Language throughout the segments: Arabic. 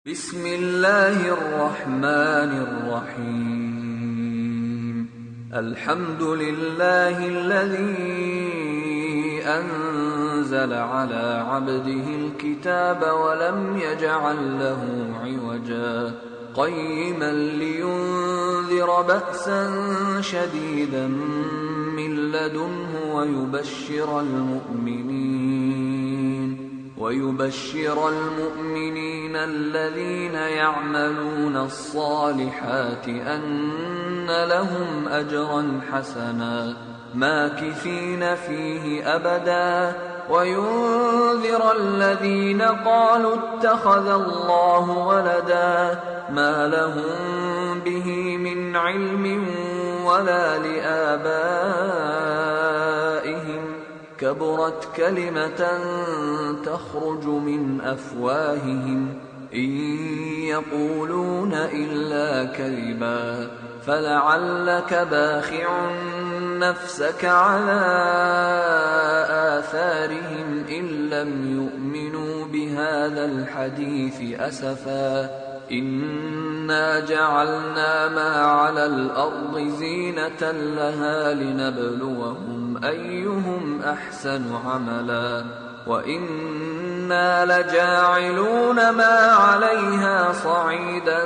بسم الله الرحمن الرحيم. الحمد لله الذي أنزل على عبده الكتاب ولم يجعل له عوجا قيما لينذر بأسا شديدا من لدنه ويبشر المؤمنين الذين يعملون الصالحات أن لهم أجرا حسنا ماكثين فيه أبدا وينذر الذين قالوا اتخذ الله ولدا ما لهم به من علم ولا لآبائهم كبرت كلمة تخرج من أفواههم إن يقولون إلا كذبا فلعلك باخع نفسك على آثارهم إن لم يؤمنوا بهذا الحديث أسفا إنا جعلنا ما على الأرض زينة لها لنبلوهم أيهم أحسن عملا وإنا لجاعلون ما عليها صعيدا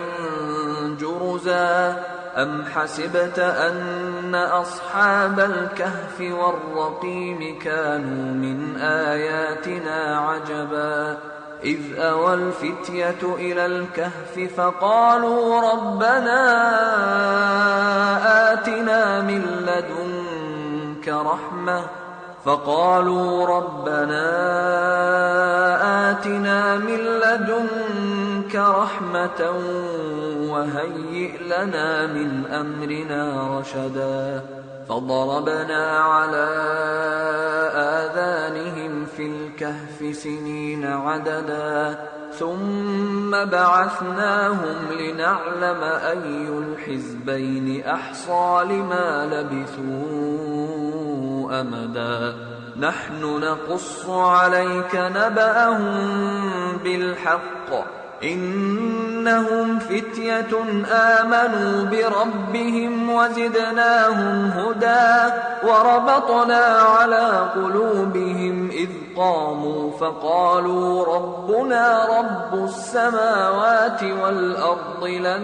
جرزا أم حسبت أن أصحاب الكهف والرقيم كانوا من آياتنا عجبا إذ أوى الفتية إلى الكهف فقالوا ربنا آتنا من لدنك رحمة وهيئ لنا من أمرنا رشدا فضربنا على آذانهم في الكهف سنين عددا ثم بعثناهم لنعلم أي الحزبين أحصى لما لبثوا أمدا نحن نقص عليك نبأهم بالحق إنهم فتية آمنوا بربهم وزدناهم هدى وربطنا على قلوبهم إذ قاموا فقالوا ربنا رب السماوات والأرض لن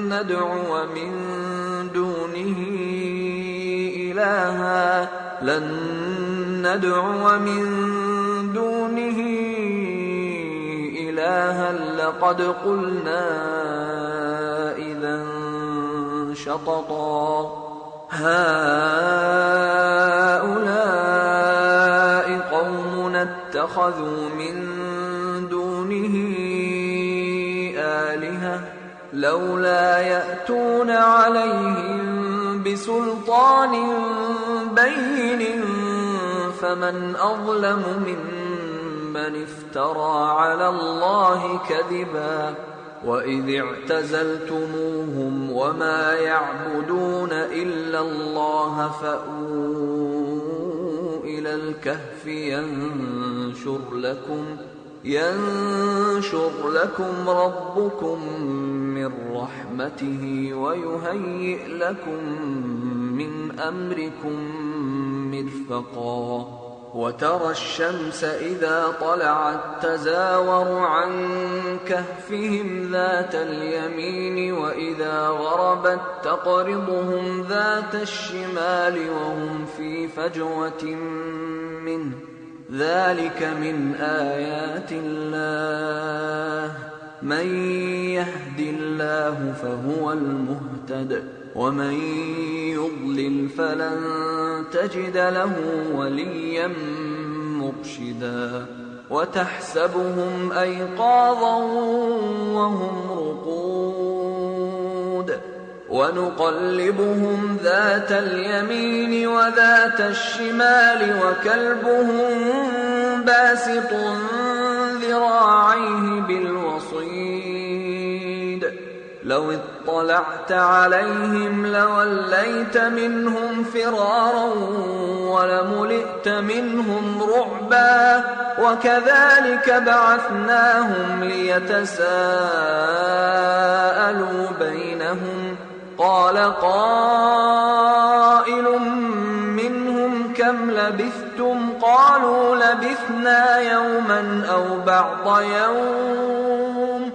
ندعو من دونه إلها لقد قلنا إذا شططا هؤلاء قومنا اتخذوا من دونه آلهة لولا يأتون عليهم بسلطان بين فمن أظلم ممن افترى على الله كذبا وإذ اعتزلتموهم وما يعبدون إلا الله فأووا إلى الكهف ينشر لكم ربكم من رحمته ويهيئ لكم من أمركم مرفقا وترى الشمس إذا طلعت تزاور عن كهفهم ذات اليمين وإذا غربت تقرضهم ذات الشمال وهم في فجوة منه ذلك من آيات الله من يهد الله فهو المهتد ومن يضلل فلن تجد له وليا مرشدا وتحسبهم أيقاظا وهم رقود ونقلبهم ذات اليمين وذات الشمال وكلبهم باسط ذراعيه بالوصيد لو اطلعت عليهم لوليت منهم فرارا ولملئت منهم رعبا وكذلك بعثناهم ليتساءلوا بينهم قال قائل منهم كم لبثتم قالوا لبثنا يوما أو بعض يوم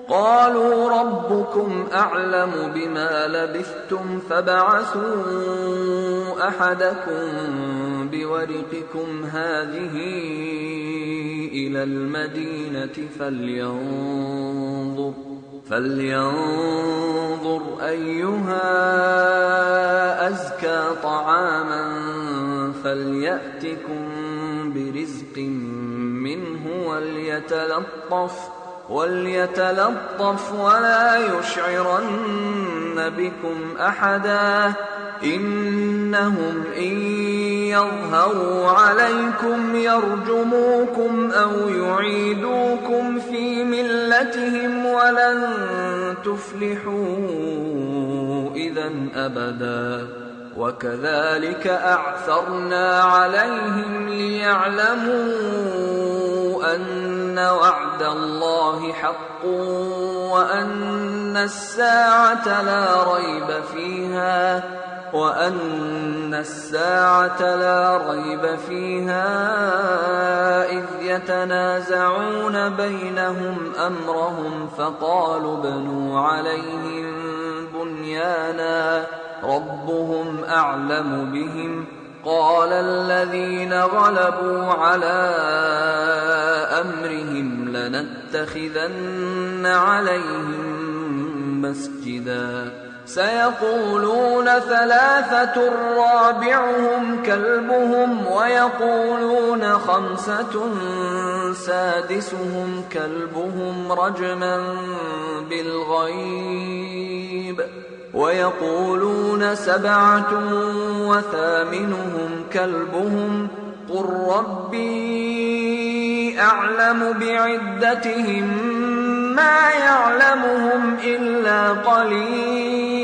قالوا ربكم أعلم بما لبثتم فابعثوا أحدكم بورقكم هذه إلى المدينة فلينظر أيها أزكى طعاما فليأتكم برزق منه وليتلطف ولا يشعرن بكم أحدا إنهم إن يظهروا عليكم يرجموكم أو يعيدوكم في ملتهم ولن تفلحوا إذا أبدا وكذلك أعثرنا عليهم ليعلموا أن وعد الله حق وأن الساعة لا ريب فيها إذ يتنازعون بينهم أمرهم فقالوا ابنوا عليهم بنيانا ربهم أعلم بهم قال الذين غلبوا على أمرهم لنتخذن عليهم مسجدا سيقولون ثلاثة رابعهم كلبهم ويقولون خمسة سادسهم كلبهم رجما بالغيب ويقولون سبعة وثامنهم كلبهم قل ربي أعلم بعدتهم ما يعلمهم إلا قليل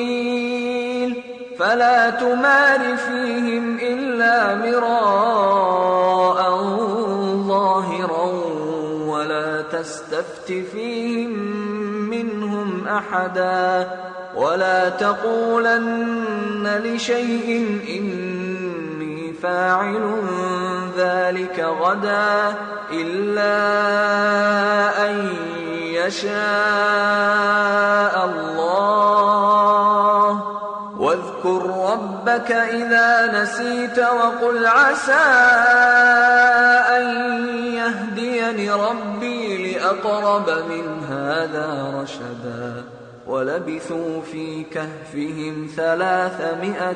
فلا تمار فيهم إلا مراء ظاهرا ولا تستفت فيهم منهم أحدا ولا تقولن لشيء إني فاعل ذلك غدا إلا أن يشاء الله واذكر ربك إذا نسيت وقل عسى أن يهديني ربي لأقرب من هذا رشدا ولبثوا في كهفهم 300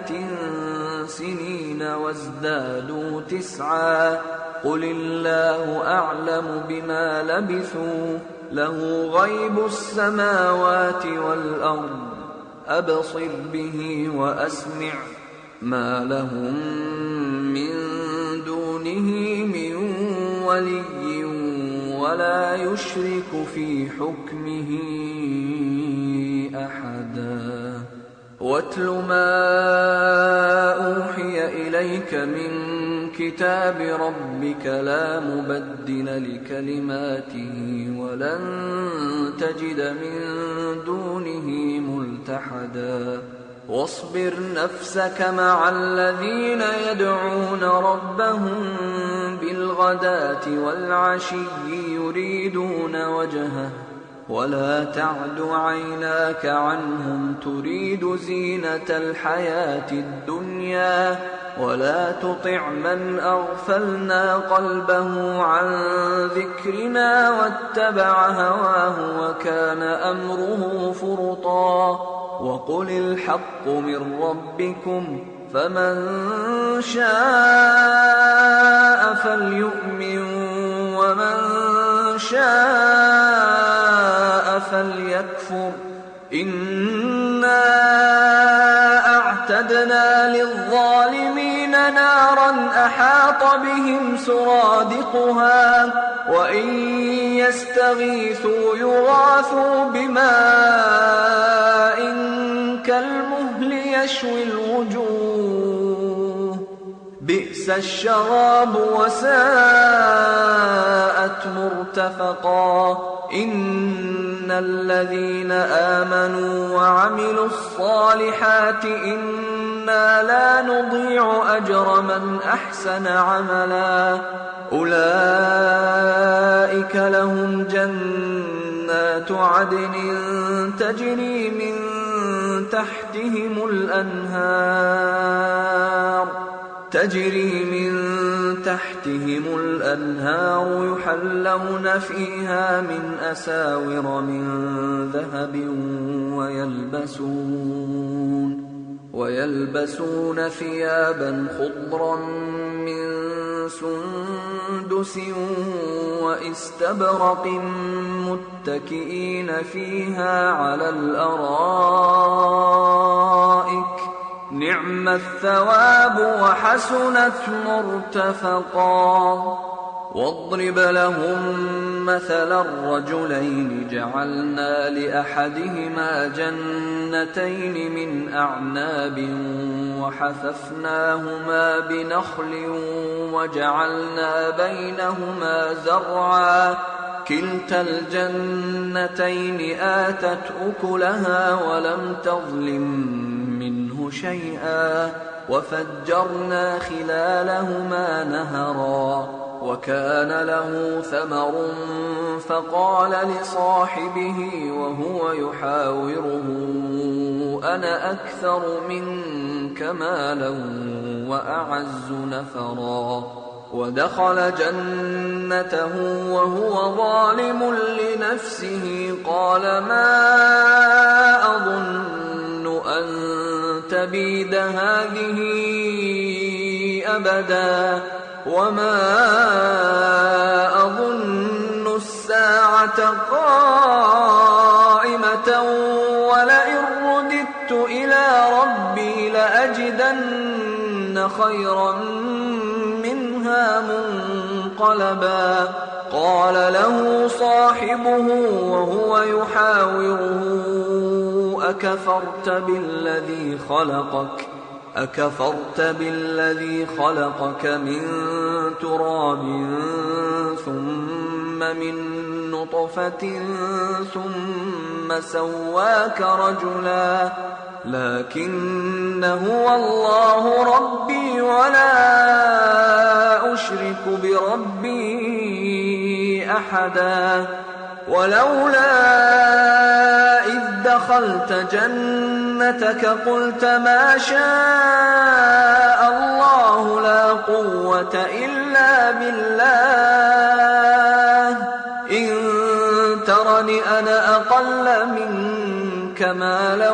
سنين وازدادوا 9 قل الله أعلم بما لبثوا له غيب السماوات والأرض أبصر به وأسمع ما لهم من دونه من ولي ولا يشرك في حكمه أحدا واتل ما أوحي إليك من كتاب ربك لا مبدل لكلماته ولن تجد من دونه ملتحدا واصبر نفسك مع الذين يدعون ربهم بالغداة والعشي يريدون وجهه ولا تعد عيناك عنهم تريد زينة الحياة الدنيا ولا تطع من أغفلنا قلبه عن ذكرنا واتبع هواه وكان أمره فرطا وقل الحق من ربكم فمن شاء فليؤمن ومن شاء فليكفر إنا أعتدنا للظالمين نارا أحاط بهم سرادقها وإن يستغيثوا يغاثوا بماء بئس الشراب وساءت مرتفقا إن الذين آمنوا وعملوا الصالحات إنا لا نضيع أجر من أحسن عملا أولئك لهم جنات عدن تجري من تحتهم الأنهار يحلون فيها من أساور من ذهب ويلبسون ثيابا خضرا من سندس واستبرق متكئين فيها على الأرائك نعم الثواب وحسنت مرتفقا واضرب لهم مثلا الرجلين جعلنا لأحدهما جنتين من أعناب وحففناهما بنخل وجعلنا بينهما زرعا كلتا الجنتين آتت أكلها ولم تظلم منه شيئا وفجرنا خلالهما نهرا وكان له ثمر فقال لصاحبه وهو يحاوره أنا أكثر منك مالا وأعز نفرا ودخل جنته وهو ظالم لنفسه قال ما أظن أن تبيد هذه أبدا وما أظن الساعة قائمة ولئن رددت إلى ربي لأجدن خيرا منها منقلبا قال له صاحبه وهو يحاوره أكفرت بالذي خلقك من تراب ثم من نطفة ثم سواك رجلا لكن هو الله ربي ولا أشرك بربي أحدا ولولا إذ دخلت جنتك قلت ما شاء الله لا قوة إلا بالله إن ترني أنا أقل منك مالا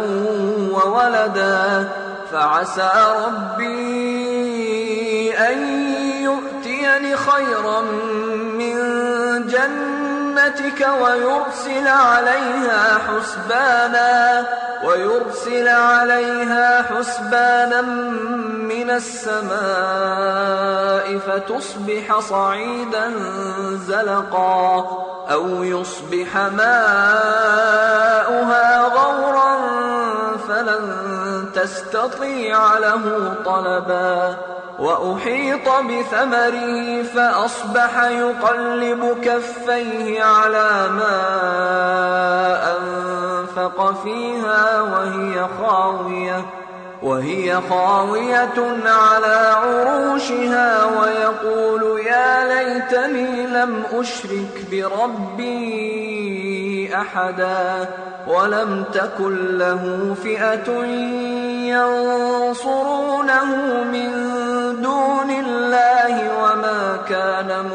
وولدا فعسى ربي أن يؤتيني خيرا من جنتك ويرسل عليها حسبانا من السماء فتصبح صعيدا زلقا أو يصبح ماؤها غورا فلن تستطيع له طلبا وأحيط بثمره فأصبح يقلب كفيه على ما أنفق فيها وهي خاوية على عروشها ويقول يا ليتني لم أشرك بربي أحدا ولم تكن له فئة ينصرونه من دون الله وما كان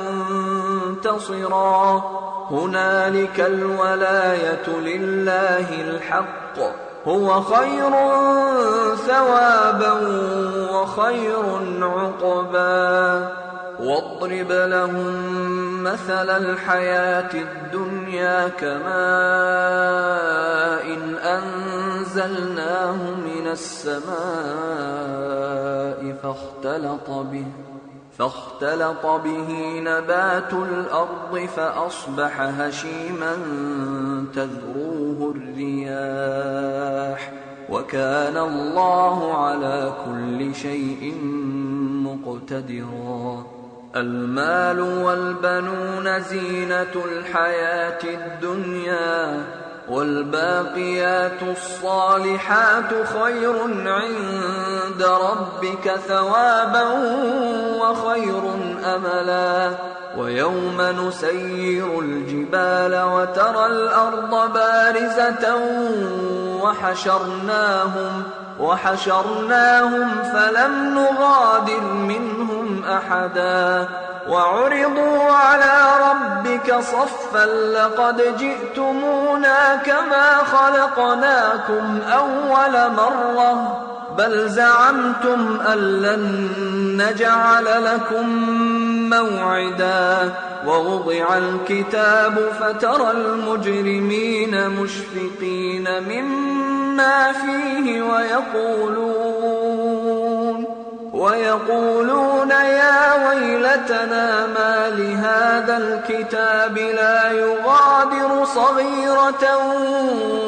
منتصرا هنالك الولاية لله الحق هو خير ثوابا وخير عقبا واضرب لهم مثل الحياة الدنيا كماء أنزلناه من السماء فاختلط به نبات الأرض فأصبح هشيما تذروه الرياح وكان الله على كل شيء مقتدرا مقتدرا. المال والبنون زينة الحياة الدنيا، والباقيات الصالحات خير عند ربك ثوابا وخير أملا. ويوم نسير الجبال وترى الأرض بارزة وحشرناهم فلم نغادر منهم أحدا. وعرضوا على ربك صفا لقد جئتمونا كما خلقناكم أول مرة بل زعمتم أن لن نجعل لكم موعدا. ووضع الكتاب فترى المجرمين مشفقين مما فيه ويقولون يا ويلتنا ما لهذا الكتاب لا يغادر صغيرة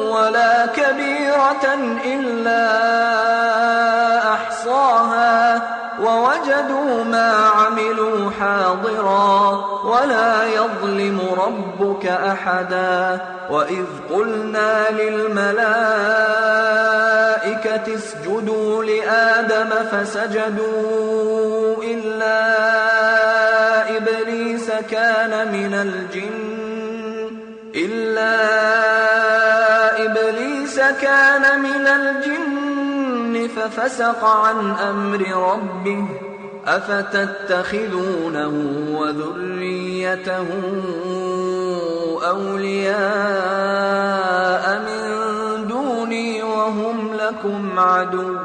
ولا كبيرة إلا أحصاها ووجدوا ما عملوا حاضرا ولا يظلم ربك أحدا. وإذ قلنا للملائكة اسجدوا لآدم فسجدوا إلا إبليس كان من الجن ففسق عن أمر ربه أفتتخذونه وذريته أولياء من دوني وهم لكم عدو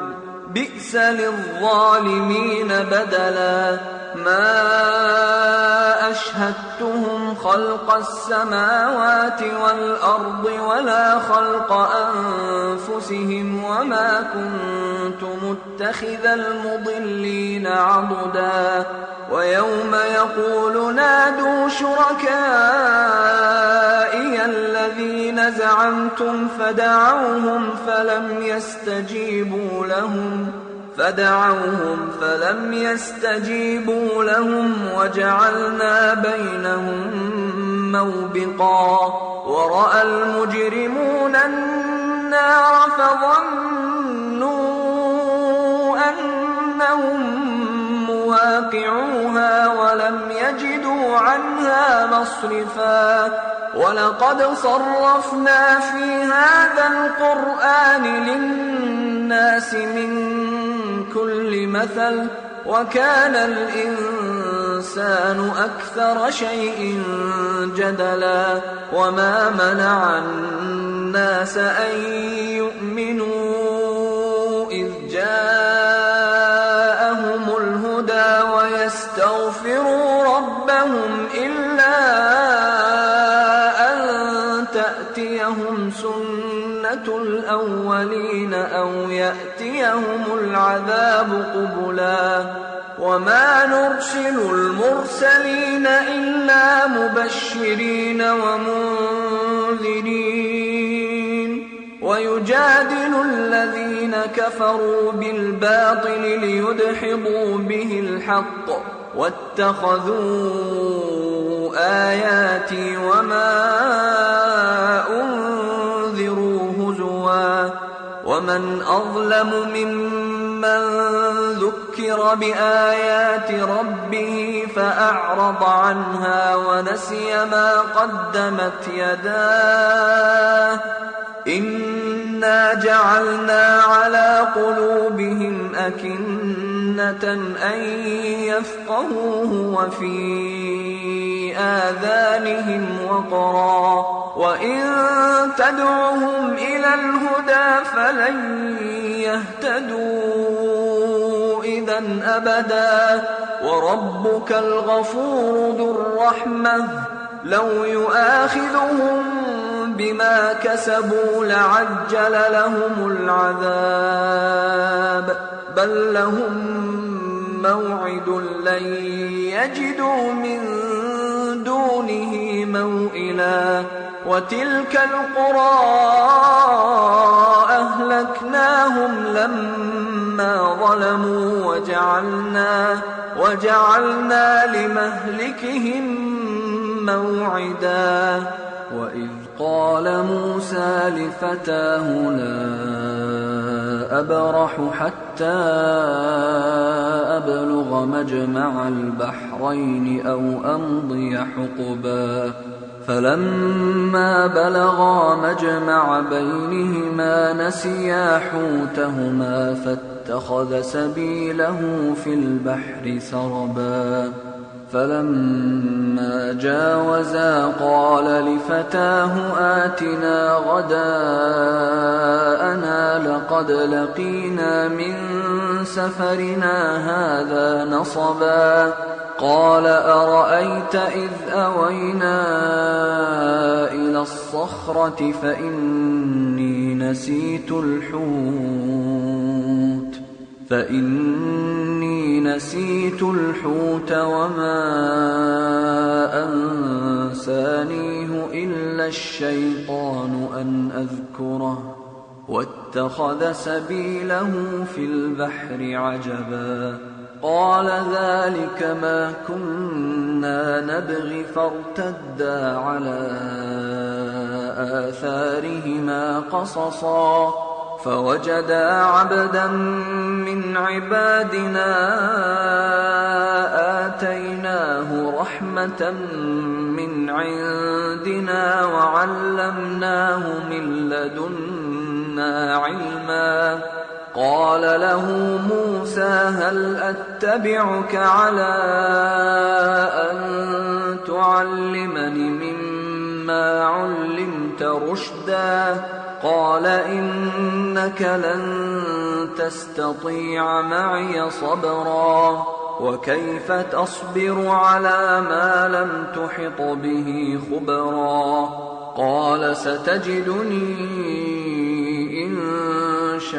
بئس للظالمين بدلا. ما أشهدتهم خلق السماوات والأرض ولا خلق أنفسهم وما كنت متخذ المضلين عضدا. ويوم يقول نادوا شركائي الذين زعمتم فدعوهم فلم يستجيبوا لهم وجعلنا بينهم موبقا. ورأى المجرمون النار فظنوا أنهم مواقعوها ولم يجدوا عنها مصرفا. ولقد صرفنا في هذا القرآن للناس من كل مثل وكان الإنسان أكثر شيء جدلا. وما منع الناس أن يؤمنوا إذ جاءهم الهدى ويستغفروا ربهم إلا أن تأتيهم سنة الأولين أو يأتيهم العذاب قبلا. وما نرسل المرسلين إلا مبشرين ومنذرين ويجادل الذين كفروا بالباطل ليدحضوا به الحق واتخذوا آياتي وما أنذروا هزوا. ومن أظلم ممن ذكر بآيات ربه فأعرض عنها ونسي ما قدمت يداه إنا جعلنا على قلوبهم أكنة أن يفقهوه وفي آذانهم وقرا وإن تدعهم إلى الهدى فلن يهتدوا إذا أبدا. وربك الغفور ذو الرحمة لو يؤاخذهم بما كسبوا لعجل لهم العذاب بل لهم موعد لن يجدوا من دونه موئلا. وتلك القرى أهلكناهم لما ظلموا وجعلنا لمهلكهم موعدا وإذ قال موسى لفتاه لا أبرح حتى أبلغ مجمع البحرين أو أمضي حقبا فلما بلغا مجمع بينهما نسيا حوتهما فاتخذ سبيله في البحر سربا فلما جاوزا قال لفتاه آتنا غداءنا لقد لقينا من سفرنا هذا نصبا قال أرأيت إذ أوينا إلى الصخرة فإني نسيت الحوت وما أنسانيه إلا الشيطان أن أذكره واتخذ سبيله في البحر عجبا قال ذلك ما كنا نبغي فارتدا على آثارهما قصصا فوجدا عبدا من عبادنا آتيناه رحمة من عندنا وعلمناه من لدنا علما قال له موسى هل أتبعك على أن تعلمني مما علمت رشدا قال إنك لن تستطيع معي صبرا وكيف تصبر على ما لم تحط به خبرا قال ستجدني إن شاء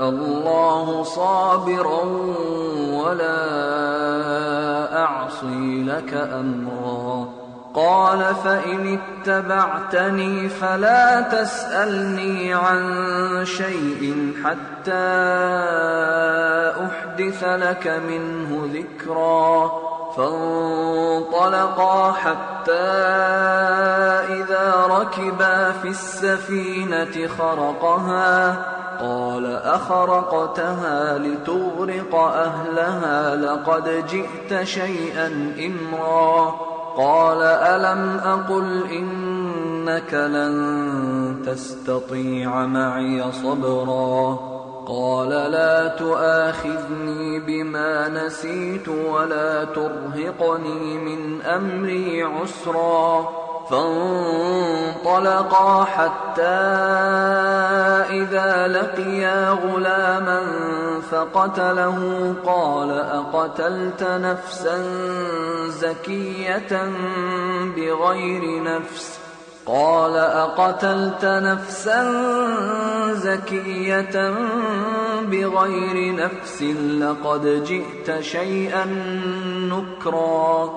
الله صابرا ولا أعصي لك أمرا قال فإن اتبعتني فلا تسألني عن شيء حتى أحدث لك منه ذكرا فانطلقا حتى إذا ركبا في السفينة خرقها قال أخرقتها لتغرق أهلها لقد جئت شيئا إمرا قال ألم أقل إنك لن تستطيع معي صبرا قال لا تؤاخذني بما نسيت ولا ترهقني من أمري عسرا فانطلقا حتى إذا لقيا غلاما فقتله قال أقتلت نفسا زكية بغير نفس قال أقتلت نفسا زكية بغير نفس لقد جئت شيئا نكرا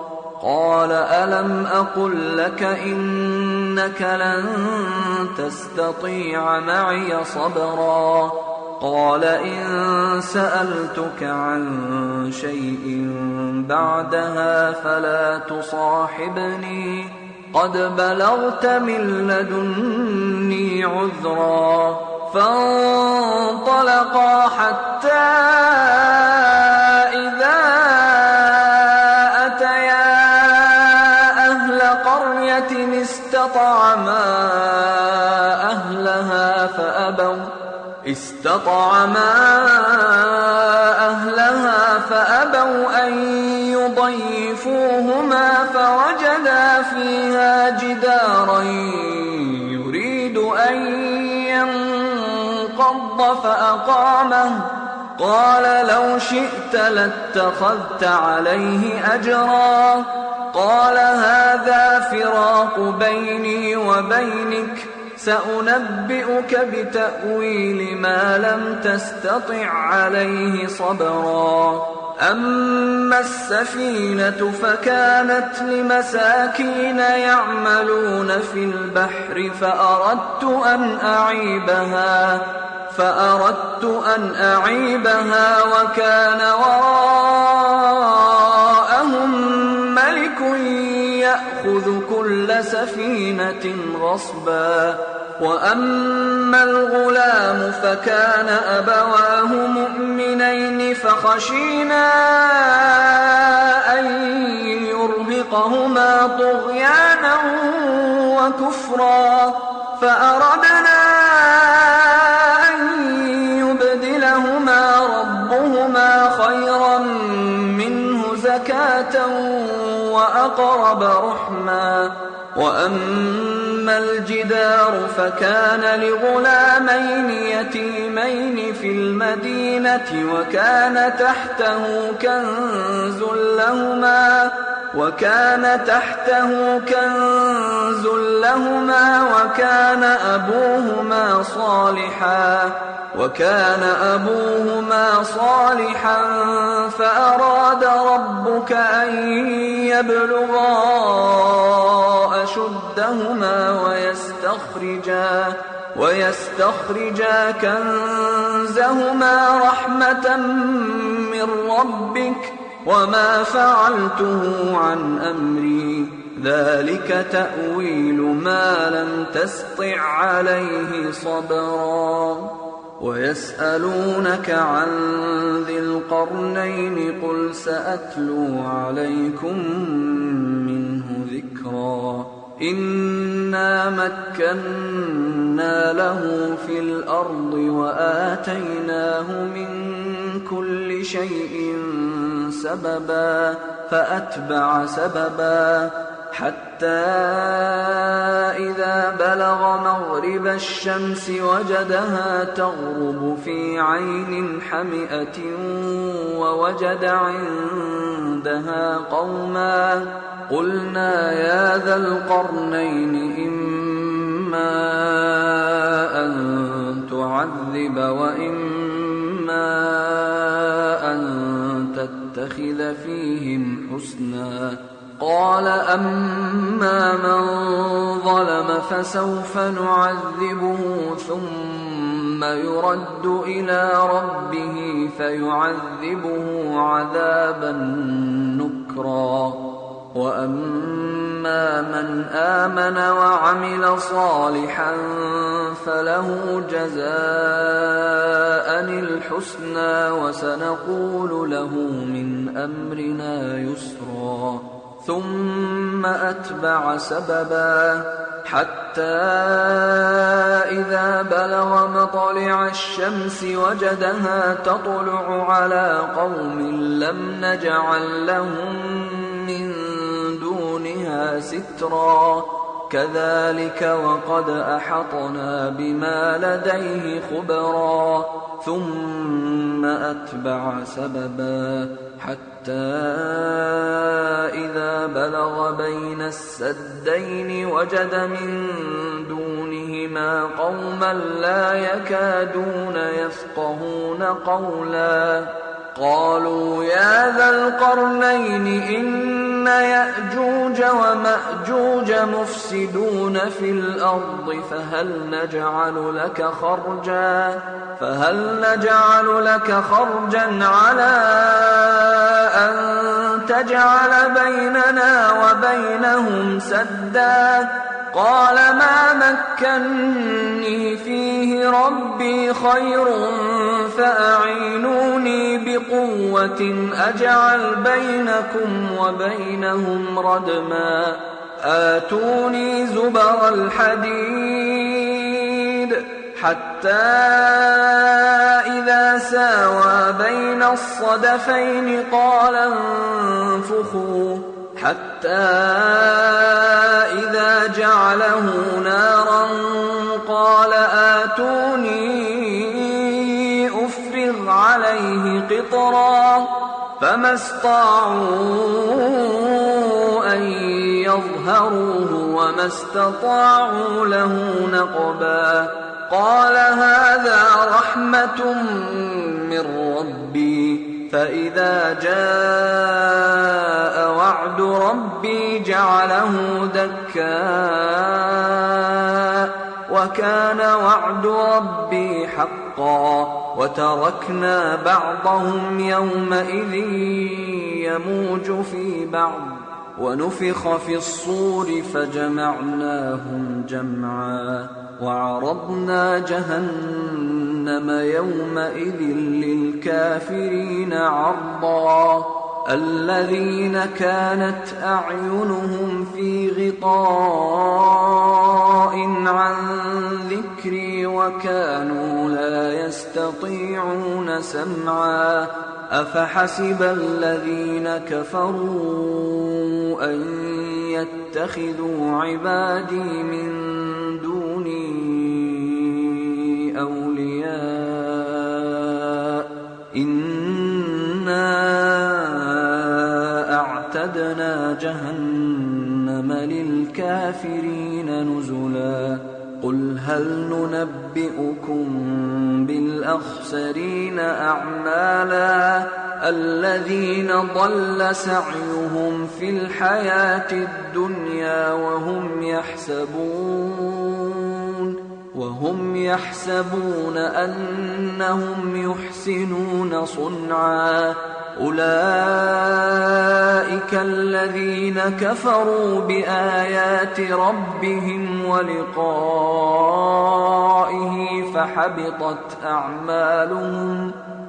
قال ألم أقل لك إنك لن تستطيع معي صبرا قال إن سألتك عن شيء بعدها فلا تصاحبني قد بلغت من لدني عذرا فانطلقا حتى إذا أتيا أهل قرية استطعما أهلها فأبوا أن يضيفوهما فوجدا فيها جدارا يريد أن ينقض فأقامه قال لو شئت لاتخذت عليه أجرا قال هذا فراق بيني وبينك سأنبئك بتأويل ما لم تستطع عليه صبرا أما السفينة فكانت لمساكين يعملون في البحر فأردت أن أعيبها وكان وراءهم ملك يأخذ كل سفينة غصبا. وأما الغلام فكان أبواه مؤمنين فخشينا أن يرهقهما طغيانا وكفرا، فأردنا أن يبدلهما ربهما خيرا منه زكاة وأقرب رحما. وأما الجدار فكان لغلامين يتيمين في المدينة وكان تحته كنز لهما وكان أبوهما صالحا فأراد ربك أن يبلغا أشدهما ويستخرجا كنزهما رحمة من ربك وما فعلته عن أمري ذلك تأويل ما لم تسطع عليه صبرا. ويسألونك عن ذي القرنين قل سأتلو عليكم منه ذكرا. إنا مكنا له في الأرض وآتيناه من كل شيء سببا فأتبع سببا حتى إذا بلغ مغرب الشمس وجدها تغرب في عين حمئة ووجد عندها قوما قلنا يا ذا القرنين إما أن تعذب وإما أن تتخذ فيهم حسنا. قال أما من ظلم فسوف نعذبه ثم يرد إلى ربه فيعذبه عذابا نكرا. وأما من آمن وعمل صالحا فله جزاء الحسنى وسنقول له من أمرنا يسرا. ثم أتبع سببا حتى إذا بلغ مطلع الشمس وجدها تطلع على قوم لم نجعل لهم من دونها سترا كذلك وقد أحطنا بما لديه خبرا. ثم أتبع سببا حتى إذا بلغ بين السدين وجد من دونهما قوما لا يكادون يفقهون قولا. قالوا يا ذا القرنين إن يأجوج ومأجوج مفسدون في الأرض فهل نجعل لك خرجا على أن تجعل بيننا وبينهم سدا. قال ما مكني فيه ربي خير فأعينوني بقوة أجعل بينكم وبينهم ردما. آتوني زبر الحديد حتى إذا ساوى بين الصدفين قال انفخوا حتى إذا جعله نارا قال آتوني أفرغ عليه قطرا. فما استطاعوا أن يظهروه وما استطاعوا له نقبا. قال هذا رحمة من ربي فإذا جاء وعد ربي جعله دكا وكان وعد ربي حقا. حقا وتركنا بعضهم يومئذ يموج في بعض ونفخ في الصور فجمعناهم جمعا وعرضنا جهنم يومئذ للكافرين عرضا الذين كانت أعينهم في غطاء عن ذكري وكانوا لا يستطيعون سمعا أفحسب الذين كفروا أن يتخذوا عبادي من دوني أولياء إنا أعتدنا جهنم للكافرين نزلا قل هل ننبئكم بالأخسرين أعمالا الذين ضل سعيهم في الحياة الدنيا وهم يحسبون أنهم يحسنون صنعا أولئك الذين كفروا بآيات ربهم ولقائه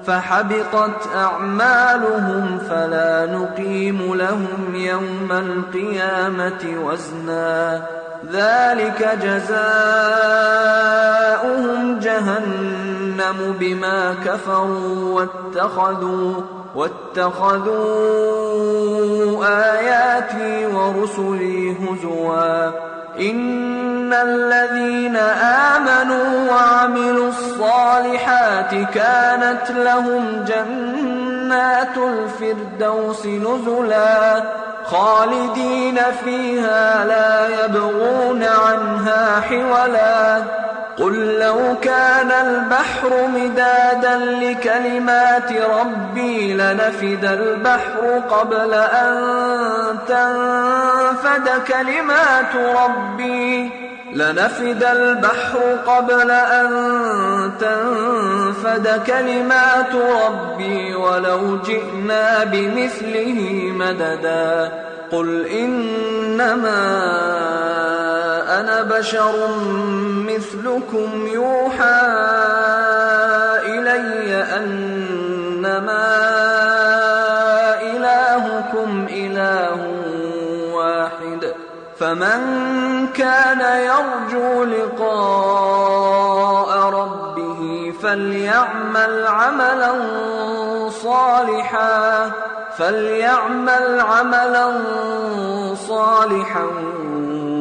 فحبطت أعمالهم فلا نقيم لهم يوم القيامة وزنا ذلك جزاؤهم جهنم بما كفروا واتخذوا آياتي ورسلي هزوا إن الذين آمنوا وعملوا الصالحات كانت لهم جنات الفردوس نزلا خالدين فيها لا يبغون عنها حولا قل لو كان البحر مدادا لكلمات ربي لنفد البحر قبل أن تنفد كلمات ربي ولو جئنا بمثله مددا قل إنما أنا بشر مثلكم يوحى إلي أنما إلهكم إله واحد فمن كان يرجو لقاء ربه فليعمل عملا صالحا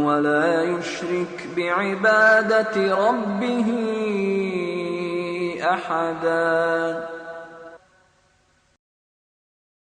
ولا يشرك بعبادة ربه أحدا.